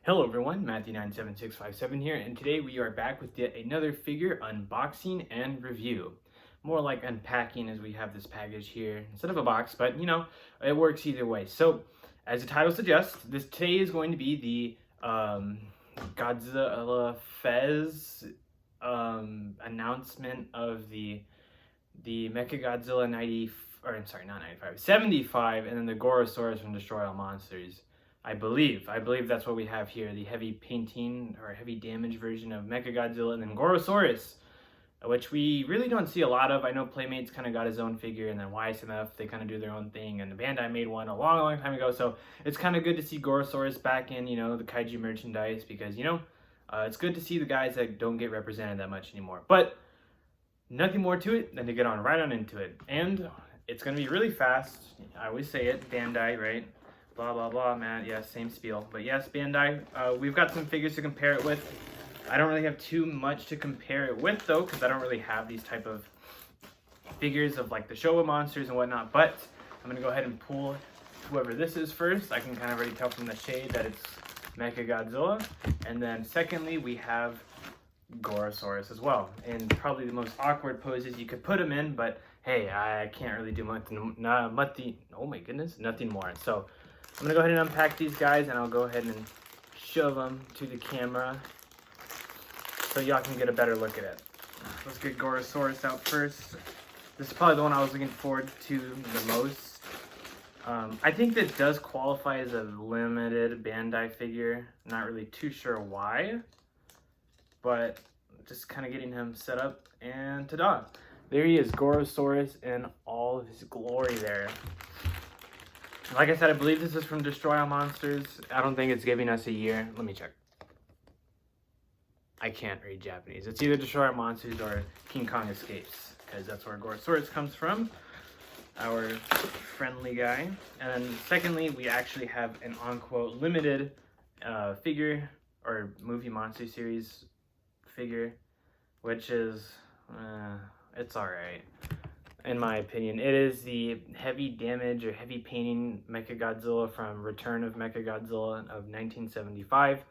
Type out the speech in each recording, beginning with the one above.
Hello everyone, Matthew97657 here, and today we are back with yet another figure unboxing and review. More like unpacking, as we have this package here instead of a box, but you know, it works either way. So, as the title suggests, today is going to be the Godzillafes announcement of the Mechagodzilla 75, and then the Gorosaurus from Destroy All Monsters. I believe that's what we have here, the heavy painting or heavy damage version of Mechagodzilla, and then Gorosaurus, which we really don't see a lot of. I know Playmates kind of got his own figure, and then YSMF, they kind of do their own thing, and Bandai made one a long time ago, so it's kind of good to see Gorosaurus back in, the Kaiju merchandise, because, it's good to see the guys that don't get represented that much anymore. But nothing more to it than to get right on into it. And it's going to be really fast. I always say it, Bandai, right? Blah, blah, blah, man. Yes, same spiel. But yes, Bandai, we've got some figures to compare it with. I don't really have too much to compare it with, though, because I don't really have these type of figures of, like, the Showa monsters and whatnot. But I'm going to go ahead and pull whoever this is first. I can kind of already tell from the shade that it's Mechagodzilla. And then, secondly, we have Gorosaurus as well, in probably the most awkward poses you could put him in, but hey, I can't really do nothing more. So I'm gonna go ahead and unpack these guys, and I'll go ahead and shove them to the camera so y'all can get a better look at it. Let's get Gorosaurus out first. This is probably the one I was looking forward to the most. I think that does qualify as a limited Bandai figure. Not really too sure why, but just kind of getting him set up, and ta-da! There he is, Gorosaurus in all of his glory there. Like I said, I believe this is from Destroy All Monsters. I don't think it's giving us a year. Let me check. I can't read Japanese. It's either Destroy All Monsters or King Kong Escapes, because that's where Gorosaurus comes from, our friendly guy. And then secondly, we actually have an unquote limited figure or movie monster series figure, which is it's all right in my opinion. It is the heavy damage or heavy painting Mechagodzilla from Return of Mechagodzilla of 1975.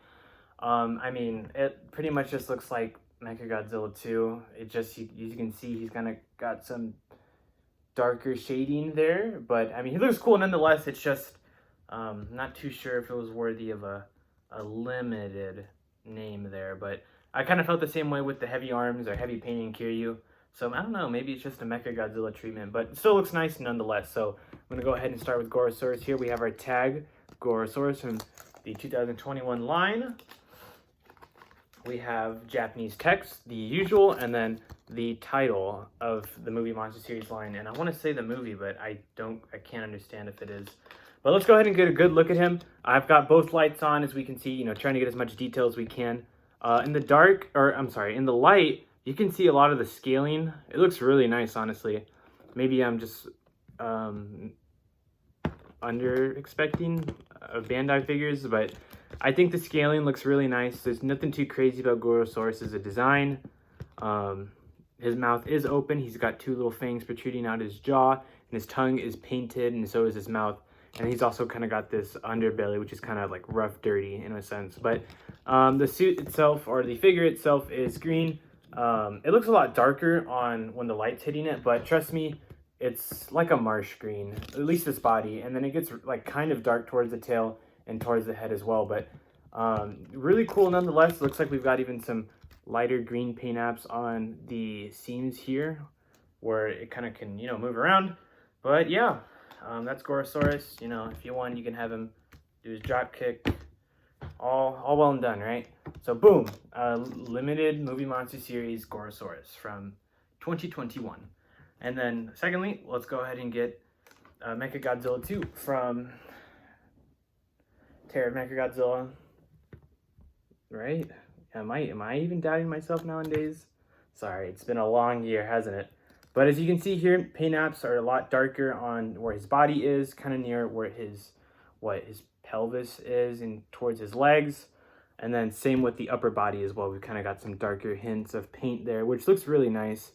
I mean, it pretty much just looks like Mechagodzilla 2. It just, you can see he's kind of got some darker shading there, but I mean, he looks cool nonetheless. It's just not too sure if it was worthy of a limited name there, but I kind of felt the same way with the heavy arms or heavy painting Kiryu. So I don't know, maybe it's just a Mechagodzilla treatment, but it still looks nice nonetheless. So I'm going to go ahead and start with Gorosaurus here. We have our tag, Gorosaurus from the 2021 line. We have Japanese text, the usual, and then the title of the movie monster series line. And I want to say the movie, but I can't understand if it is. But let's go ahead and get a good look at him. I've got both lights on, as we can see, trying to get as much detail as we can. In the light, you can see a lot of the scaling. It looks really nice, honestly. Maybe I'm just under expecting Bandai figures, but I think the scaling looks really nice. There's nothing too crazy about Gorosaurus as a design. His mouth is open. He's got two little fangs protruding out his jaw, and his tongue is painted, and so is his mouth. And he's also kind of got this underbelly, which is kind of like rough, dirty in a sense. But the suit itself, or the figure itself, is green. It looks a lot darker when the light's hitting it, but trust me, it's like a marsh green, at least this body. And then it gets like kind of dark towards the tail and towards the head as well. But really cool nonetheless. Looks like we've got even some lighter green paint apps on the seams here, where it kind of can, move around. But yeah. That's Gorosaurus. If you want, you can have him do his drop kick. All well and done, right? So boom, limited movie monster series Gorosaurus from 2021. And then secondly, let's go ahead and get Mechagodzilla 2 from Terror of Mechagodzilla. Right? Am I even doubting myself nowadays? Sorry, it's been a long year, hasn't it? But as you can see here, paint apps are a lot darker on where his body is, kind of near where his pelvis is and towards his legs. And then same with the upper body as well. We've kind of got some darker hints of paint there, which looks really nice.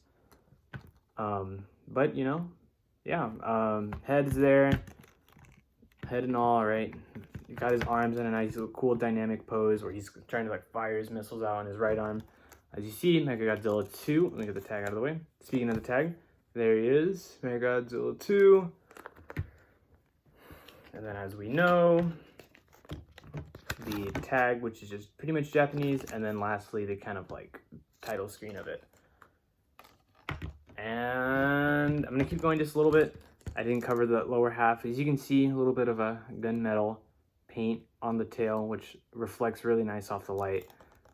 But, yeah, head's there, head and all, right? got his arms in a nice cool dynamic pose where he's trying to like fire his missiles out on his right arm. As you see, Mechagodzilla 2. Let me get the tag out of the way. Speaking of the tag, there he is, Mechagodzilla 2. And then as we know, the tag, which is just pretty much Japanese, and then lastly, the kind of like title screen of it. And I'm gonna keep going just a little bit. I didn't cover the lower half. As you can see, a little bit of a gunmetal paint on the tail, which reflects really nice off the light.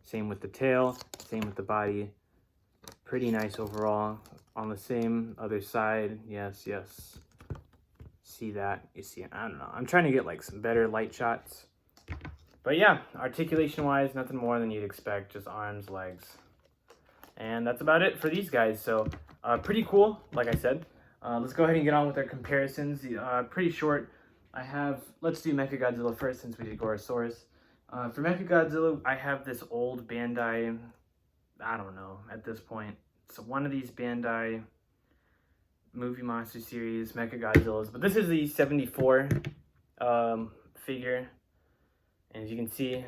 Same with the tail, same with the body. Pretty nice overall. On the same other side, yes. See that? You see, I don't know. I'm trying to get like some better light shots. But yeah, articulation-wise, nothing more than you'd expect. Just arms, legs. And that's about it for these guys. So pretty cool, like I said. Let's go ahead and get on with our comparisons. Pretty short. Let's do Mechagodzilla first since we did Gorosaurus. For Mechagodzilla, I have this old Bandai, I don't know at this point. It's one of these Bandai movie monster series Mechagodzillas. But this is the 74 figure. And as you can see,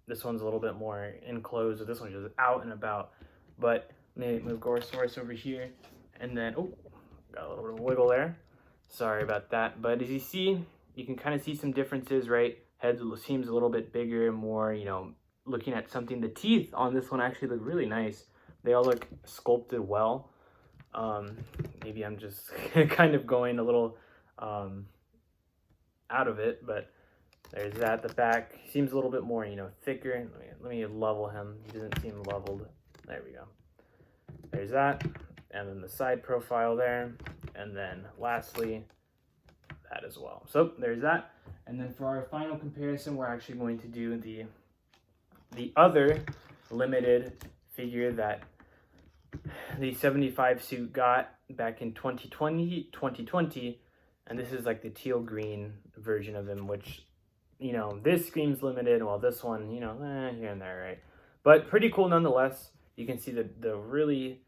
this one's a little bit more enclosed. So this one's just out and about. But let me move Gorosaurus over here. And then, oh, got a little bit of wiggle there. Sorry about that. But as you see, you can kind of see some differences, right? Head seems a little bit bigger, more, you know, looking at something. The teeth on this one actually look really nice. They all look sculpted well. Maybe I'm just kind of going a little out of it, but there's that. The back seems a little bit more, you know, thicker. Let me level him. He doesn't seem leveled. There we go. There's that. And then the side profile there. And then lastly, that as well. So there's that. And then for our final comparison, we're actually going to do the other limited figure that the 75 suit got back in 2020. And this is like the teal green version of him, which, you know, this screams limited, while this one, you know, here and there, right? But pretty cool nonetheless. You can see the really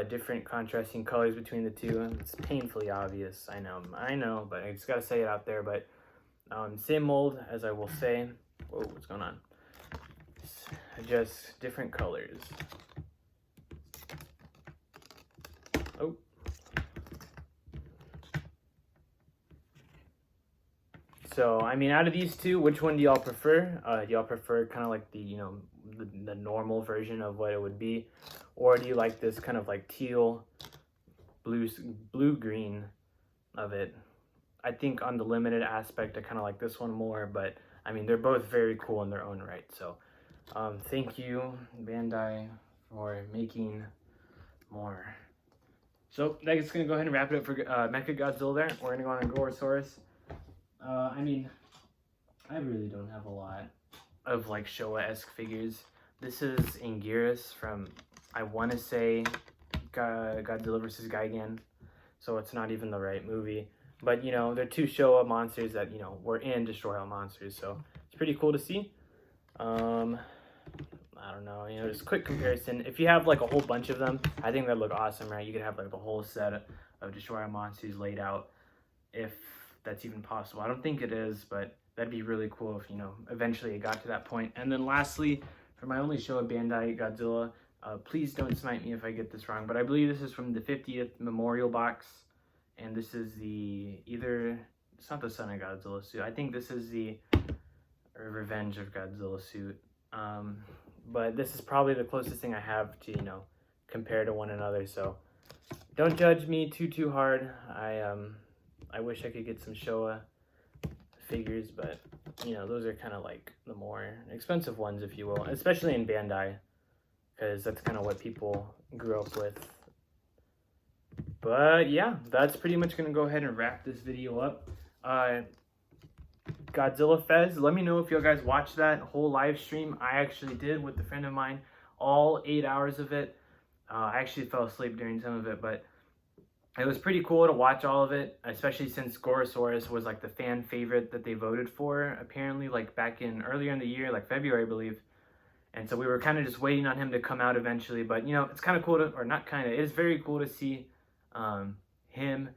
different contrasting colors between the two. It's painfully obvious, I know, but I just gotta say it out there. But same mold, as I will say. Whoa, what's going on? Just different colors. Oh. So, I mean, out of these two, which one do y'all prefer? Do y'all prefer kind of like the, you know, the normal version of what it would be? Or do you like this kind of like teal, blue-green of it? I think on the limited aspect, I kind of like this one more, but I mean, they're both very cool in their own right. So, thank you, Bandai, for making more. So, that's going to go ahead and wrap it up for Mechagodzilla there. We're going to go on Gorosaurus. I mean, I really don't have a lot of like Showa-esque figures. This is Anguirus from, I want to say, Godzilla vs. Gigan. So it's not even the right movie. But, you know, they're two Showa monsters that, you know, were in Destroy All Monsters. So it's pretty cool to see. I don't know, you know, just quick comparison. If you have like a whole bunch of them, I think that'd look awesome, right? You could have like the whole set of Destroy All Monsters laid out, if that's even possible. I don't think it is, but that'd be really cool if, you know, eventually it got to that point. And then lastly, for my only Showa Bandai Godzilla, please don't smite me if I get this wrong, but I believe this is from the 50th Memorial Box, and this is it's not the Son of Godzilla suit. I think this is the Revenge of Godzilla suit. But this is probably the closest thing I have to, you know, compare to one another, so don't judge me too hard. I wish I could get some Showa figures, but, you know, those are kind of like the more expensive ones, if you will, especially in Bandai, because that's kind of what people grew up with. But yeah, that's pretty much going to go ahead and wrap this video up. Godzillafes, let me know if you guys watched that whole live stream. I actually did with a friend of mine, all 8 hours of it. I actually fell asleep during some of it, but it was pretty cool to watch all of it, especially since Gorosaurus was like the fan favorite that they voted for, apparently, like back in earlier in the year, like February, I believe. And so we were kind of just waiting on him to come out eventually. But, you know, it's kind of cool to, or not kind of, it is very cool to see him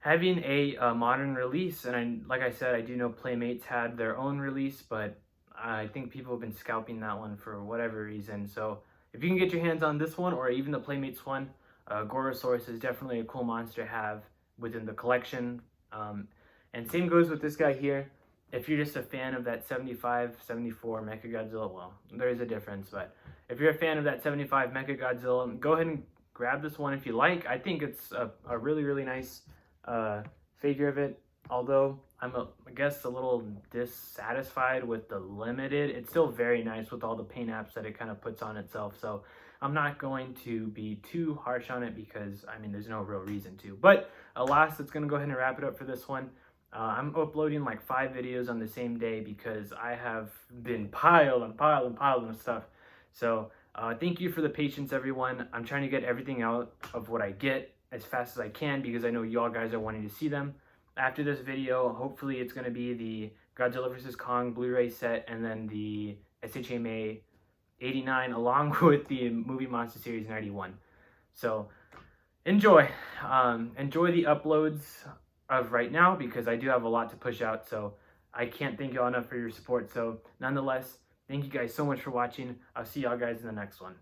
having a modern release, and like I said, I do know Playmates had their own release, but I think people have been scalping that one for whatever reason. So if you can get your hands on this one, or even the Playmates one, Gorosaurus is definitely a cool monster to have within the collection. And same goes with this guy here. If you're just a fan of that 75, 74 Mechagodzilla, well, there is a difference, but if you're a fan of that 75 Mechagodzilla, go ahead and grab this one if you like. I think it's a really, really nice figure of it. Although I guess a little dissatisfied with the limited, it's still very nice with all the paint apps that it kind of puts on itself. So I'm not going to be too harsh on it because, I mean, there's no real reason to. But alas, it's going to go ahead and wrap it up for this one. I'm uploading like 5 videos on the same day because I have been piled and stuff. So thank you for the patience, everyone. I'm trying to get everything out of what I get as fast as I can because I know y'all guys are wanting to see them. After this video, hopefully it's going to be the Godzilla vs. Kong Blu-ray set and then the SHMA 89 along with the Movie Monster Series 91. So enjoy the uploads of right now because I do have a lot to push out, so I can't thank y'all enough for your support. So nonetheless, thank you guys so much for watching. I'll see y'all guys in the next one.